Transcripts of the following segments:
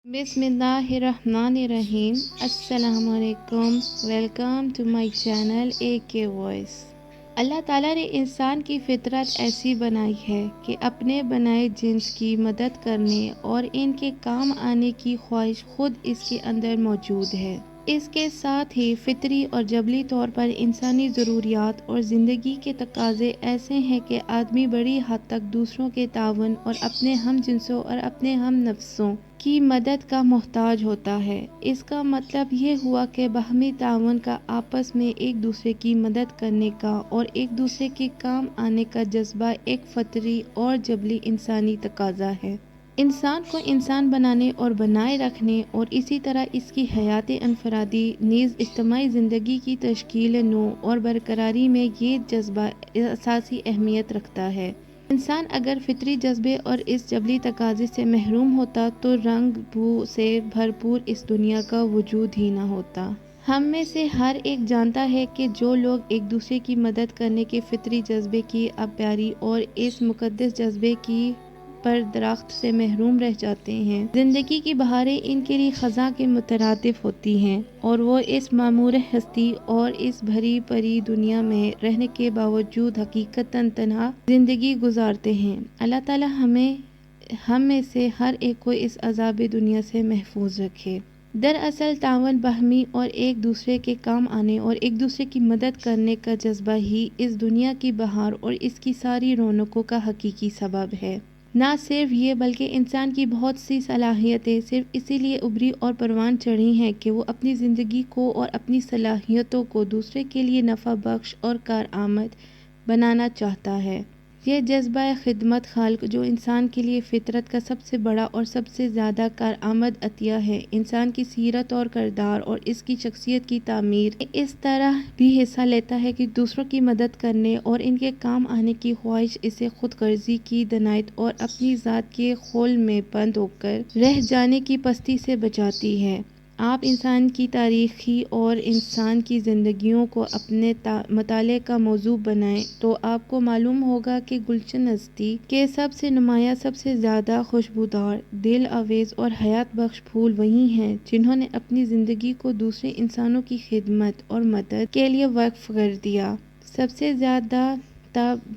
बिस्मिल्लाहिर्रहमानिर्रहीम। अस्सलाम वालेकुम। Welcome to my channel AK voice. अल्लाह ताला ने इंसान की फितरत ऐसी बनाई है कि अपने बनाए जिन्स की मदद करने और इनके काम आने की ख्वाहिश खुद इसके अंदर मौजूद है। इसके साथ ही फितरी और जबली तौर पर इंसानी ज़रूरियात और ज़िंदगी के तकाज़े ऐसे हैं कि आदमी बड़ी हद तक दूसरों के तावन और अपने हम जिन्सों और अपने हम नफ्सों की मदद का मोहताज होता है। इसका मतलब ये हुआ कि बाहमी तावन का, आपस में एक दूसरे की मदद करने का और एक दूसरे के काम आने का जज्बा एक फितरी और जबली इंसानी तकाज़ा है। इंसान को इंसान बनाने और बनाए रखने और इसी तरह इसकी हयात अनफरादी नीज़ इज्तिमाई ज़िंदगी की तश्कील नो और बरकरारी में ये जज्बा असासी अहमियत रखता है। इंसान अगर फितरी जज्बे और इस जबली तकाज़े से महरूम होता तो रंग बू से भरपूर इस दुनिया का वजूद ही ना होता। हम में से हर एक जानता है कि जो लोग एक दूसरे की मदद करने के फितरी जज्बे की आबियारी और इस मुकद्दस जज्बे की पर दरख्त से महरूम रह जाते हैं, ज़िंदगी की बहारें इनके लिए ख़ज़ा के मुतरादिफ होती हैं और वो इस मामूर हस्ती और इस भरी परी दुनिया में रहने के बावजूद हकीकतन तन्हा ज़िंदगी गुजारते हैं। अल्लाह ताला हम में से हर एक को इस अज़ाब दुनिया से महफूज रखे। दरअसल तावन, बाहमी और एक दूसरे के काम आने और एक दूसरे की मदद करने का जज्बा ही इस दुनिया की बहार और इसकी सारी रौनकों का हकीकी सबब है। ना सिर्फ ये बल्कि इंसान की बहुत सी सलाहियतें सिर्फ इसीलिए उभरी और परवान चढ़ी हैं कि वो अपनी ज़िंदगी को और अपनी सलाहियतों को दूसरे के लिए नफ़ा बख्श और कारआमद बनाना चाहता है। यह जज्बा खिदमत खाल्क जो इंसान के लिए फितरत का सबसे बड़ा और सबसे ज़्यादा कारआमद अतिया है, इंसान की सीरत और किरदार और इसकी शख्सियत की तामीर इस तरह भी हिस्सा लेता है कि दूसरों की मदद करने और इनके काम आने की ख्वाहिश इसे खुद गर्जी की दनायत और अपनी ज़ात के खोल में बंद होकर रह जाने की पस्ती से बचाती है। आप इंसान की तारीख़ी और इंसान की ज़िंदगियों को अपने मताले का मौजू बनाएं तो आपको मालूम होगा कि गुलशन हस्ती के सबसे नुमाया, सबसे ज़्यादा खुशबूदार, दिल आवेज़ और हयात बख्श फूल वही हैं जिन्होंने अपनी ज़िंदगी को दूसरे इंसानों की खिदमत और मदद के लिए वक्फ कर दिया। सबसे ज़्यादा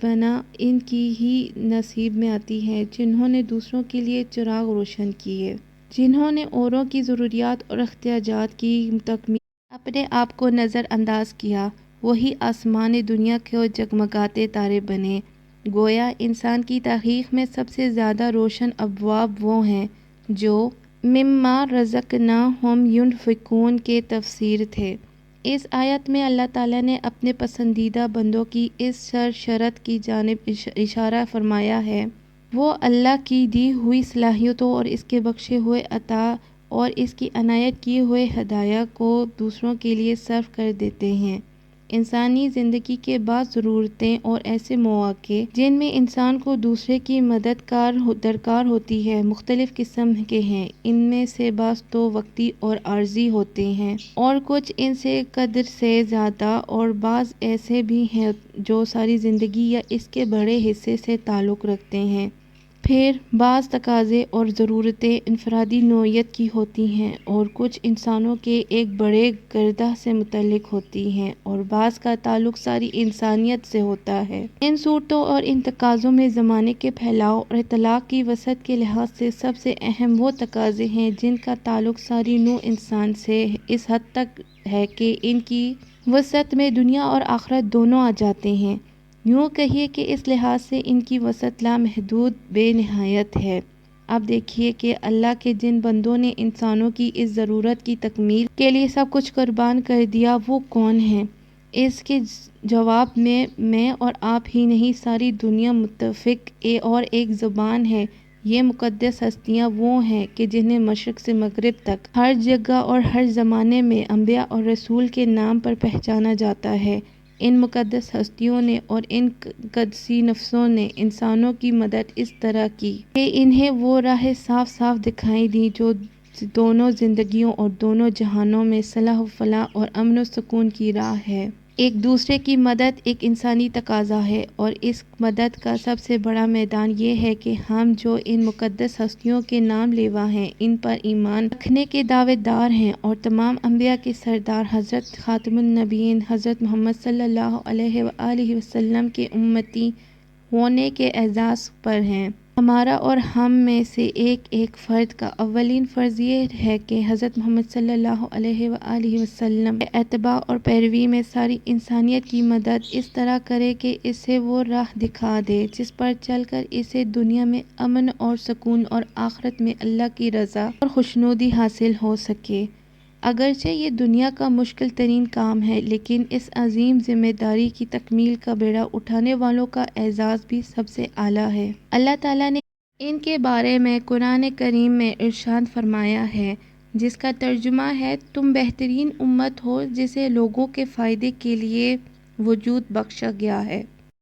बना इनकी ही नसीब में आती है जिन्होंने दूसरों के लिए चिराग रोशन किए, जिन्होंने औरों की ज़रूरियात और अख्तियाजात की तकमील अपने आप को नज़रअंदाज किया, वही आसमान दुनिया के जगमगाते तारे बने। गोया इंसान की तारीख़ में सबसे ज़्यादा रोशन अबवाब वो हैं जो मिम्मा रज़क़नाहुम युनफ़िकून के तफसीर थे। इस आयत में अल्लाह ताला ने अपने पसंदीदा बंदों की इस शर्त की जानिब इशारा फरमाया है। वो अल्लाह की दी हुई सलाहियतों और इसके बख्शे हुए अता और इसकी अनायत किए हुए हदाया को दूसरों के लिए सर्व कर देते हैं। इंसानी ज़िंदगी के बाद ज़रूरतें और ऐसे मौक़े जिनमें इंसान को दूसरे की मदद दरकार होती है मुख्तलिफ़ किस्म के हैं। इनमें से बाज़ तो वक्ती और आर्जी होते हैं और कुछ इनसे कदर से ज़्यादा, और बाज़ ऐसे भी हैं जो सारी ज़िंदगी या इसके बड़े हिस्से से ताल्लुक़ रखते हैं। फिर बाज़ तकाज़े और ज़रूरतें इनफरादी नौइयत की होती हैं और कुछ इंसानों के एक बड़े गर्दा से मुतल्लिक़ होती हैं और बाज़ का ताल्लुक़ सारी इंसानियत से होता है। इन सूरतों और इन तकाज़ों में ज़माने के फैलाव और इत्तलाक़ की वसअत के लिहाज से सबसे अहम वो तकाज़े हैं जिनका ताल्लुक़ सारी नौ इंसान से इस हद तक है कि इनकी वसअत में दुनिया और आखिरत दोनों आ जाते हैं। यूँ कहिए कि इस लिहाज से इनकी वसअत लामहदूद बेनिहायत है। अब देखिए कि अल्लाह के जिन बंदों ने इंसानों की इस ज़रूरत की तकमील के लिए सब कुछ कुर्बान कर दिया वो कौन हैं। इसके जवाब में मैं और आप ही नहीं, सारी दुनिया मुत्तफ़िक़ और एक ज़ुबान है। ये मुक़द्दस हस्तियाँ वो हैं कि जिन्हें मशरिक़ से मग़रिब तक हर जगह और हर ज़माने में अंबिया और रसूल के नाम पर पहचाना जाता है। इन मुक़द्दस हस्तियों ने और इन क़दसी नफ्सों ने इंसानों की मदद इस तरह की कि इन्हें वो राह साफ साफ दिखाई दी जो दोनों ज़िंदगियों और दोनों जहानों में सलाह व फलाह और अमन व सुकून की राह है। ایک دوسرے کی مدد ایک انسانی تقاضا ہے، اور اس مدد کا سب سے بڑا میدان یہ ہے کہ ہم جو ان مقدس ہستیوں کے نام لیوا ہیں، ان پر ایمان رکھنے کے دعوے دار ہیں، اور تمام انبیاء کے سردار حضرت خاتم النبیین حضرت محمد صلی اللہ علیہ وآلہ وسلم کے امتی ہونے کے اعزاز پر ہیں۔ ہمارا اور ہم میں سے ایک ایک فرد کا اولین فرض یہ ہے کہ حضرت محمد صلی اللہ علیہ وآلہ وسلم کے اتباع اور پیروی میں ساری انسانیت کی مدد اس طرح کرے کہ اسے وہ راہ دکھا دے جس پر چل کر اسے دنیا میں امن اور سکون اور آخرت میں اللہ کی رضا اور خوشنودی حاصل ہو سکے۔ اگرچہ یہ دنیا کا مشکل ترین کام ہے، لیکن اس عظیم ذمہ داری کی تکمیل کا بیڑا اٹھانے والوں کا اعزاز بھی سب سے اعلیٰ ہے۔ اللہ تعالیٰ نے ان کے بارے میں قرآن کریم میں ارشاد فرمایا ہے، جس کا ترجمہ ہے، تم بہترین امت ہو جسے لوگوں کے فائدے کے لیے وجود بخشا گیا ہے۔